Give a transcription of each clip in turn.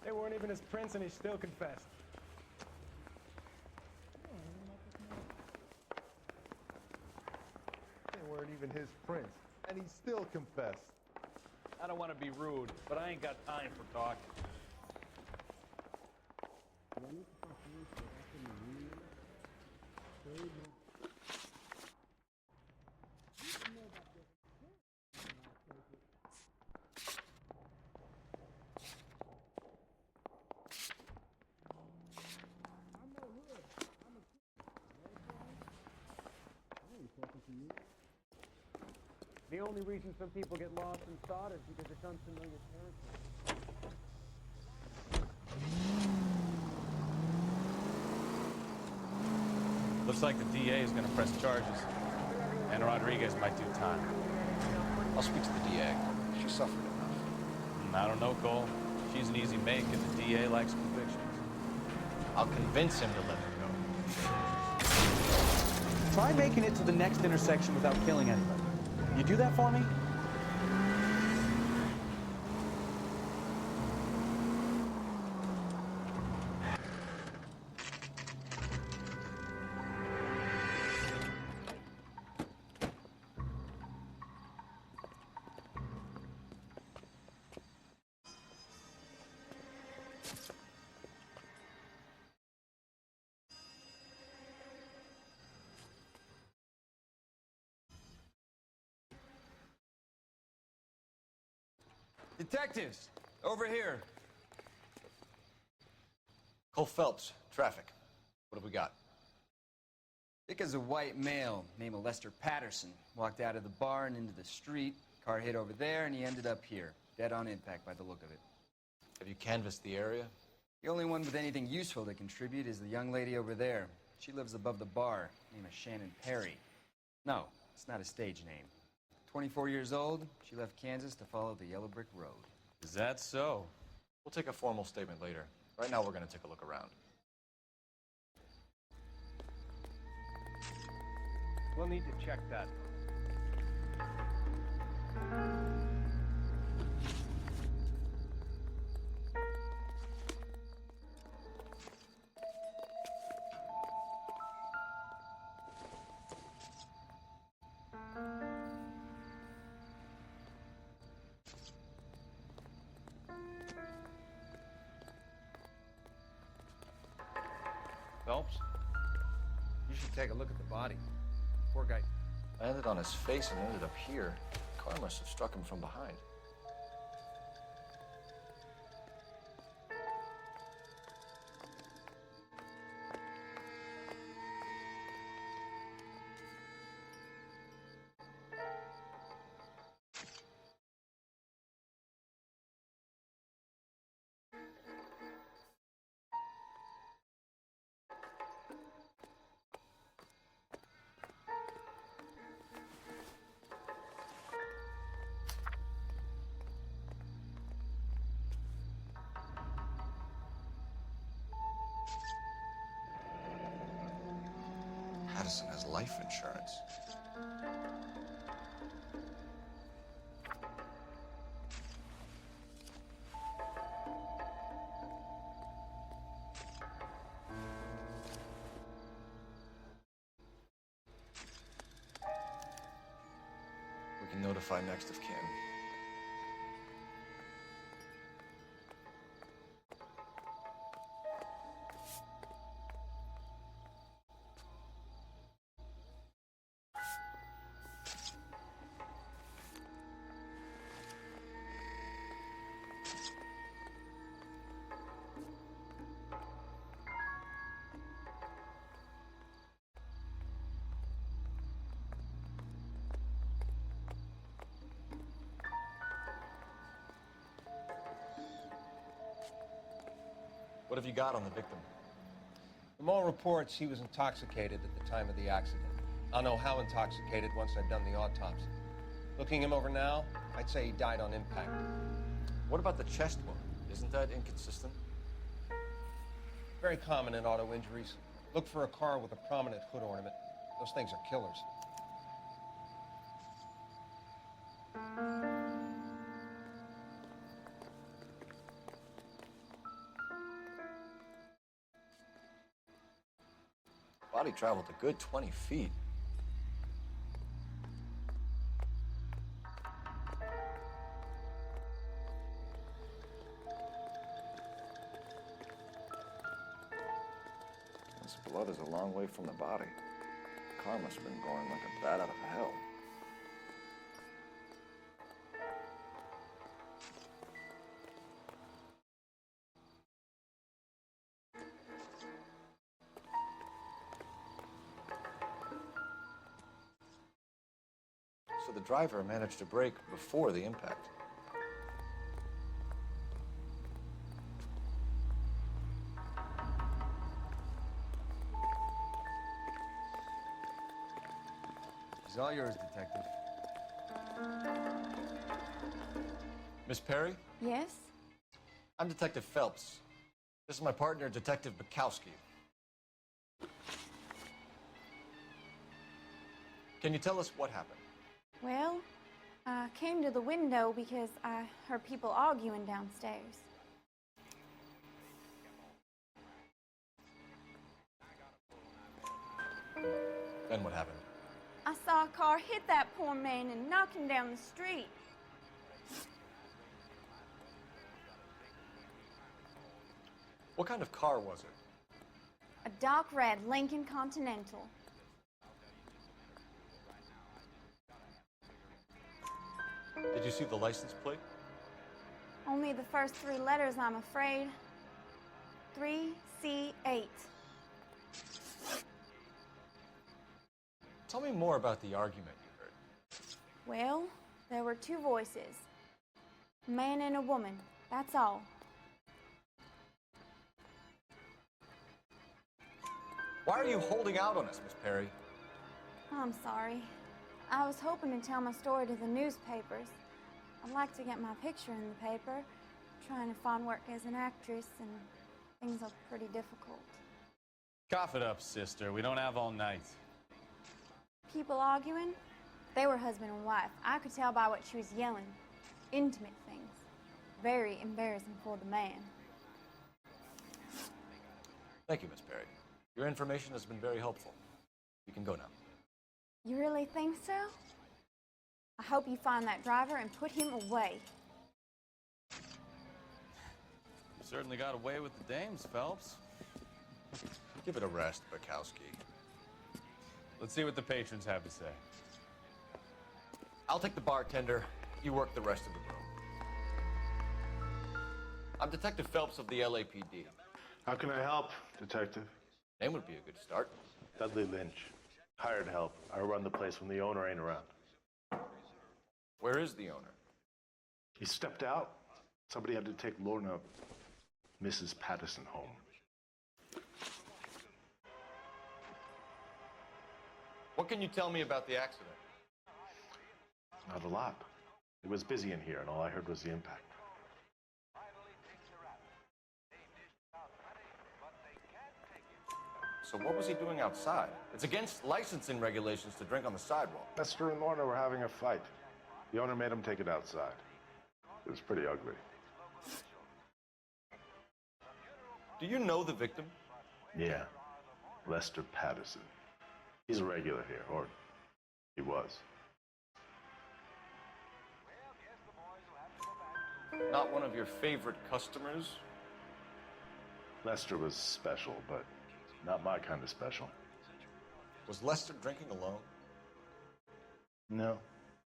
They weren't even his prints and he still confessed. They weren't even his prints, and he still confessed. I don't want to be rude, but I ain't got time for talk. The only reason some people get lost in thought is because it's unfamiliar territory. Looks like the DA is going to press charges, and Rodriguez might do time. I'll speak to the DA. She suffered enough. I don't know, Cole. She's an easy make, and the DA likes convictions. I'll convince him to let her go. Try making it to the next intersection without killing anybody. You do that for me? Detectives, over here. Cole Phelps, traffic. What have we got? Thick as a white male named Lester Patterson walked out of the bar and into the street. Car hit over there, and he ended up here, dead on impact by the look of it. Have you canvassed the area? The only one with anything useful to contribute is the young lady over there. She lives above the bar, name is Shannon Perry. No, it's not a stage name. 24 years old, she left Kansas to follow the yellow brick road. Is that so? We'll take a formal statement later. Right now, we're going to take a look around. We'll need to check that. Phelps? You should take a look at the body. Poor guy. Landed on his face and ended up here. The car must have struck him from behind. Patterson has life insurance. We can notify next of kin. What have you got on the victim? From all reports, he was intoxicated at the time of the accident. I'll know how intoxicated once I've done the autopsy. Looking him over now, I'd say he died on impact. What about the chest wound? Isn't that inconsistent? Very common in auto injuries. Look for a car with a prominent hood ornament. Those things are killers. Body traveled a good 20 feet. This blood is a long way from the body. The car must have been going like a bat out of hell. So the driver managed to brake before the impact. She's all yours, Detective. Miss Perry, Yes? I'm Detective Phelps. This is my partner, Detective Bukowski. Can you tell us what happened? Well, I came to the window because I heard people arguing downstairs. Then what happened? I saw a car hit that poor man and knock him down the street. What kind of car was it? A dark red Lincoln Continental. Did you see the license plate? Only the first three letters, I'm afraid. 3C8. Tell me more about the argument you heard. Well, there were two voices. A man and a woman, that's all. Why are you holding out on us, Miss Perry? I'm sorry. I was hoping to tell my story to the newspapers. I'd like to get my picture in the paper. Trying to find work as an actress, and things are pretty difficult. Cough it up, sister. We don't have all night. People arguing? They were husband and wife. I could tell by what she was yelling. Intimate things. Very embarrassing for the man. Thank you, Miss Perry. Your information has been very helpful. You can go now. You really think so? I hope you find that driver and put him away. You certainly got away with the dames, Phelps. Give it a rest, Bukowski. Let's see what the patrons have to say. I'll take the bartender. You work the rest of the room. I'm Detective Phelps of the LAPD. How can I help, Detective? Name would be a good start. Dudley Lynch. Hired help. I run the place when the owner ain't around. Where is the owner? He stepped out. Somebody had to take Lorna, Mrs. Patterson, home. What can you tell me about the accident? Not a lot. It was busy in here, and all I heard was the impact. So what was he doing outside? It's against licensing regulations to drink on the sidewalk. Lester and Lorna were having a fight. The owner made him take it outside. It was pretty ugly. Do you know the victim? Yeah. Lester Patterson. He's a regular here, or he was. Not one of your favorite customers? Lester was special, but not my kind of special. Was Lester drinking alone? No.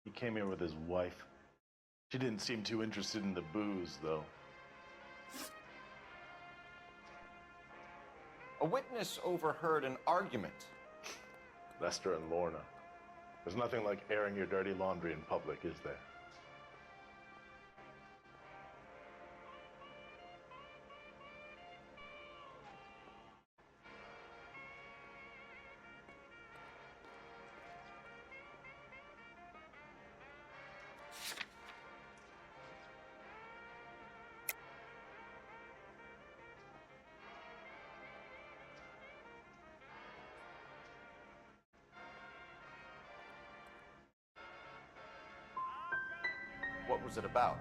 He came here with his wife. She didn't seem too interested in the booze, though. A witness overheard an argument. Lester and Lorna. There's nothing like airing your dirty laundry in public, is there? What was it about?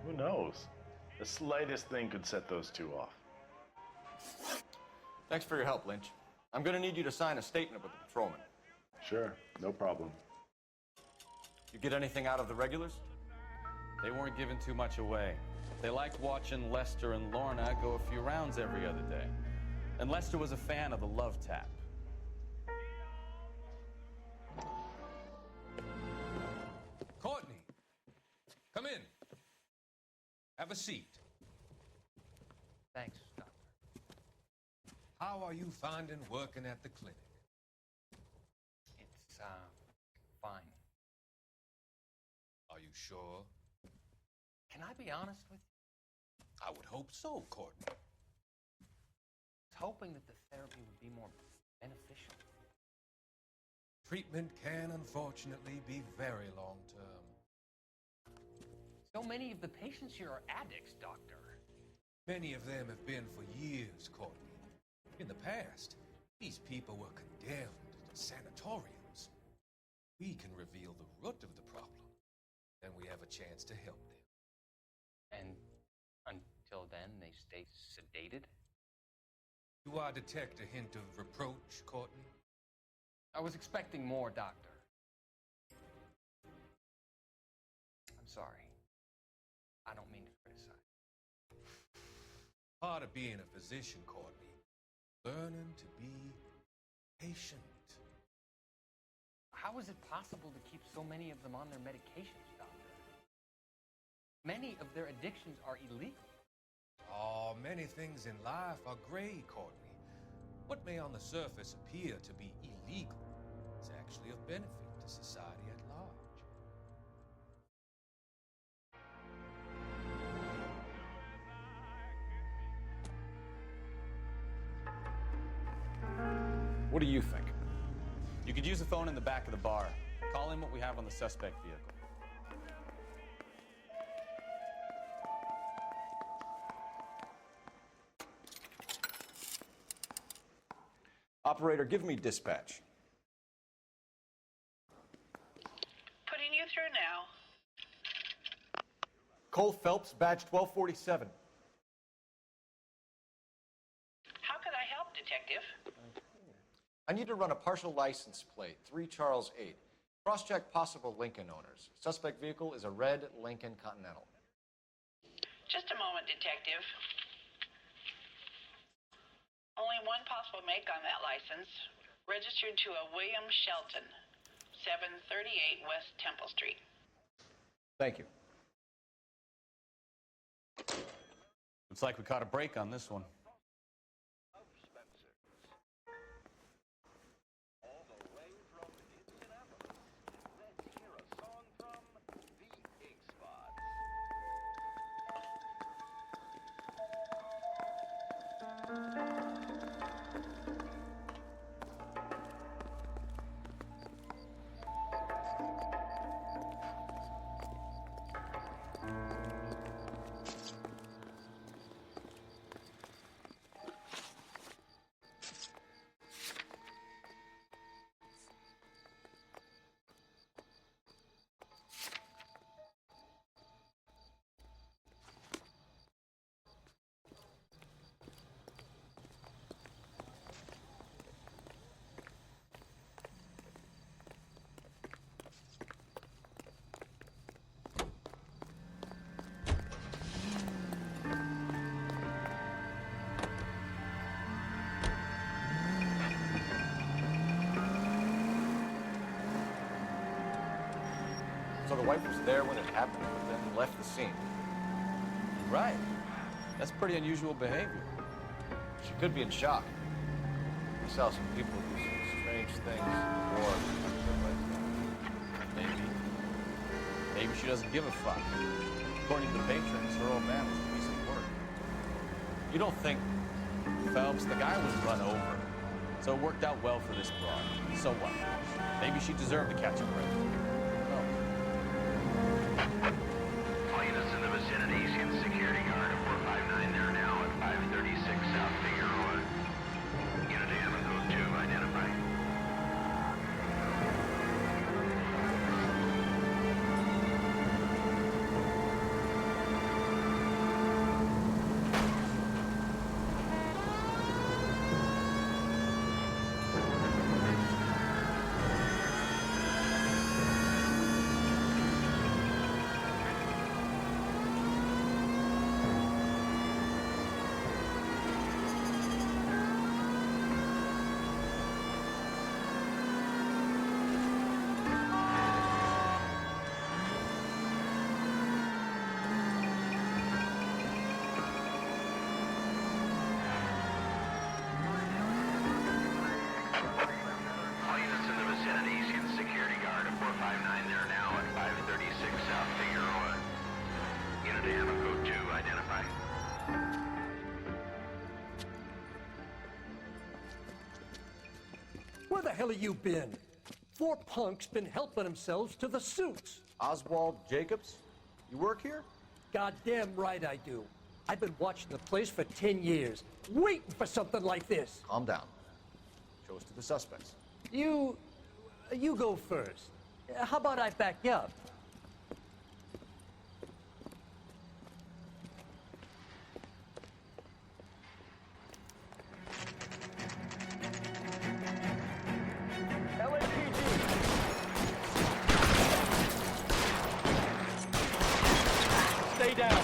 Who knows? The slightest thing could set those two off. Thanks for your help, Lynch. I'm gonna need you to sign a statement with the patrolman. Sure, no problem. You get anything out of the regulars? They weren't giving too much away. They liked watching Lester and Lorna go a few rounds every other day. And Lester was a fan of the love tap. Courtney, come in. Have a seat. Thanks, Doctor. How are you finding working at the clinic? It's, fine. Are you sure? Can I be honest with you? I would hope so, Courtney. I was hoping that the therapy would be more beneficial. Treatment can unfortunately be very long-term. So many of the patients here are addicts, Doctor. Many of them have been for years, Courtney. In the past, these people were condemned to sanatoriums. We can reveal the root of the problem, then we have a chance to help them. And until then, they stay sedated? Do I detect a hint of reproach, Courtney? I was expecting more, Doctor. I'm sorry. I don't mean to criticize. Part of being a physician, Courtney, learning to be patient. How is it possible to keep so many of them on their medications, Doctor? Many of their addictions are illegal. Oh, many things in life are gray, Courtney. What may on the surface appear to be illegal is actually of benefit to society at large. What do you think? You could use the phone in the back of the bar. Call in what we have on the suspect vehicle. Operator, give me dispatch. Putting you through now. Cole Phelps, badge 1247. How could I help, Detective? I need to run a partial license plate, 3 Charles 8. Cross-check possible Lincoln owners. Suspect vehicle is a red Lincoln Continental. Just a moment, Detective. Only one possible make on that license. Registered to a William Shelton, 738 West Temple Street. Thank you. Looks like we caught a break on this one. So the wife was there when it happened, but then left the scene. Right. That's pretty unusual behavior. She could be in shock. I saw some people do some strange things in war. Maybe she doesn't give a fuck. According to the patrons, her old man was a piece of work. You don't think... Phelps, the guy was run over. So it worked out well for this broad. So what? Maybe she deserved to catch a break. All units in the vicinity, see the security guard at 459 there now at 536 South Figueroa. Unit AM and code 2, identify. Where the hell have you been? 4 punks been helping themselves to the suits. Oswald Jacobs? You work here? Goddamn right I do. I've been watching the place for 10 years, waiting for something like this. Calm down. Show us to the suspects. You go first. How about I back you up? Stay down.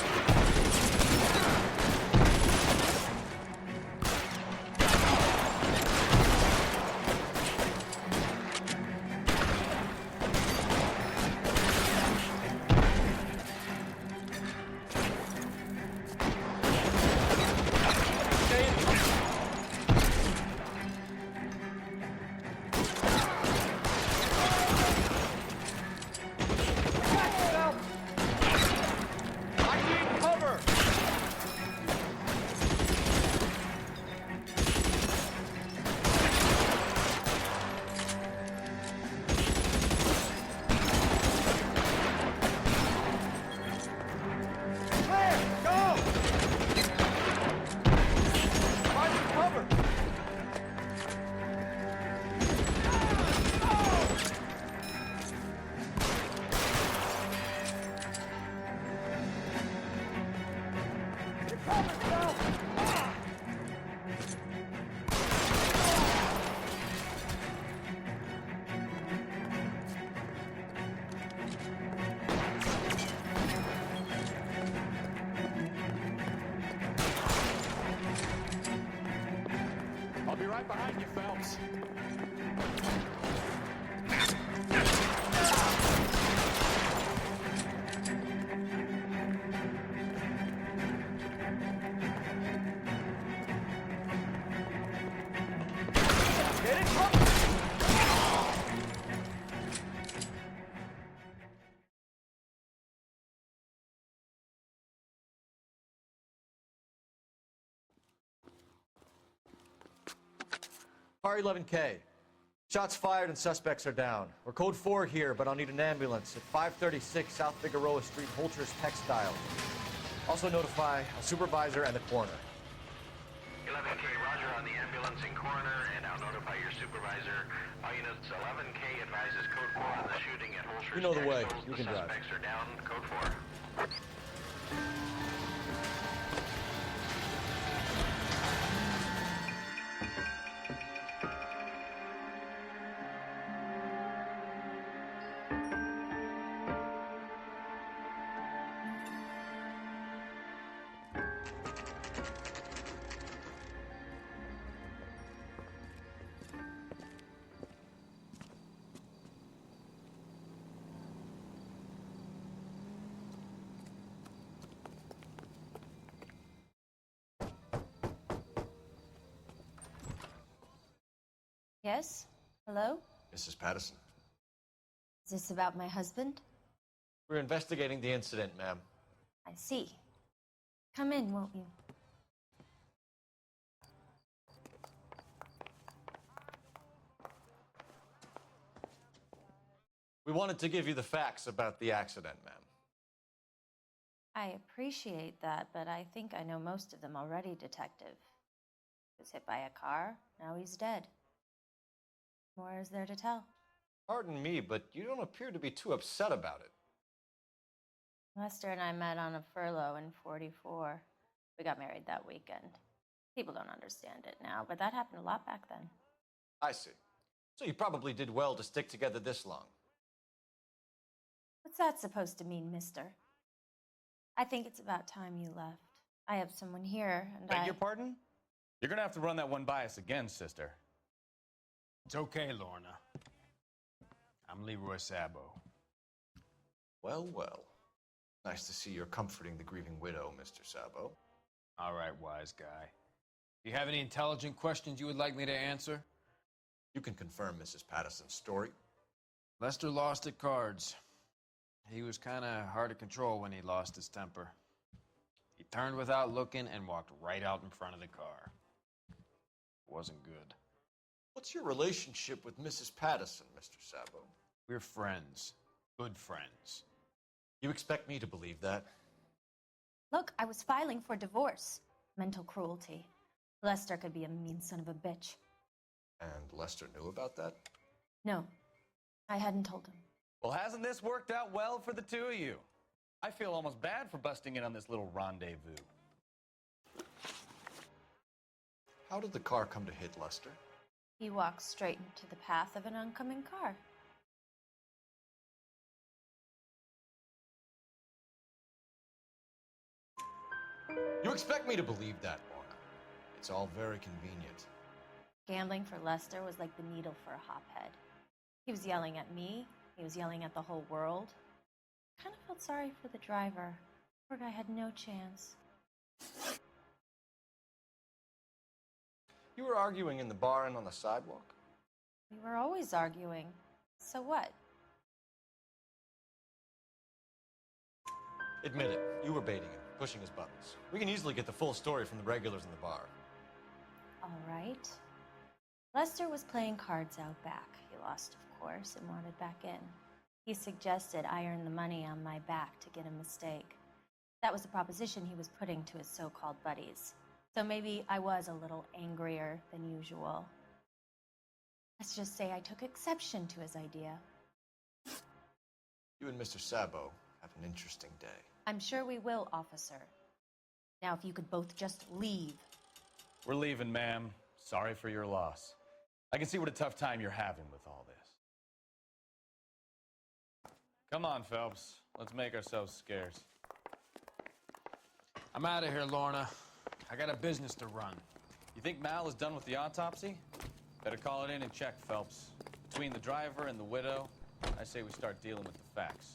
I'll be right behind you, Phelps. R11K. Shots fired and suspects are down. We're code 4 here, but I'll need an ambulance at 536 South Figueroa Street, Holcher's Textile. Also notify a supervisor and the coroner. 11K, roger on the ambulance and coroner, and I'll notify your supervisor. All units, 11K advises code 4 on the shooting at Holcher's You know the way. Textiles. You can drive. Suspects are down, code 4. Yes? Hello? Mrs. Patterson. Is this about my husband? We're investigating the incident, ma'am. I see. Come in, won't you? We wanted to give you the facts about the accident, ma'am. I appreciate that, but I think I know most of them already, Detective. He was hit by a car, now he's dead. More is there to tell? Pardon me, but you don't appear to be too upset about it. Lester and I met on a furlough in '44. We got married that weekend. People don't understand it now, but that happened a lot back then. I see. So you probably did well to stick together this long. What's that supposed to mean, mister? I think it's about time you left. I have someone here, and Beg your pardon? You're gonna have to run that one by us again, sister. It's okay, Lorna. I'm Leroy Sabo. Well, well. Nice to see you're comforting the grieving widow, Mr. Sabo. All right, wise guy. Do you have any intelligent questions you would like me to answer? You can confirm Mrs. Patterson's story. Lester lost at cards. He was kind of hard to control when he lost his temper. He turned without looking and walked right out in front of the car. It wasn't good. What's your relationship with Mrs. Patterson, Mr. Sabo? We're friends. Good friends. You expect me to believe that? Look, I was filing for divorce. Mental cruelty. Lester could be a mean son of a bitch. And Lester knew about that? No, I hadn't told him. Well, hasn't this worked out well for the two of you? I feel almost bad for busting in on this little rendezvous. How did the car come to hit Lester? He walked straight into the path of an oncoming car. You expect me to believe that, Lorna? It's all very convenient. Gambling for Lester was like the needle for a hophead. He was yelling at me. He was yelling at the whole world. I kind of felt sorry for the driver. Poor guy had no chance. You were arguing in the bar and on the sidewalk? We were always arguing. So what? Admit it, you were baiting him, pushing his buttons. We can easily get the full story from the regulars in the bar. All right. Lester was playing cards out back. He lost, of course, and wanted back in. He suggested I earn the money on my back to get a mistake. That was the proposition he was putting to his so-called buddies. So maybe I was a little angrier than usual. Let's just say I took exception to his idea. You and Mr. Sabo have an interesting day. I'm sure we will, officer. Now, if you could both just leave. We're leaving, ma'am. Sorry for your loss. I can see what a tough time you're having with all this. Come on, Phelps. Let's make ourselves scarce. I'm out of here, Lorna. I got a business to run. You think Mal is done with the autopsy? Better call it in and check, Phelps. Between the driver and the widow, I say we start dealing with the facts.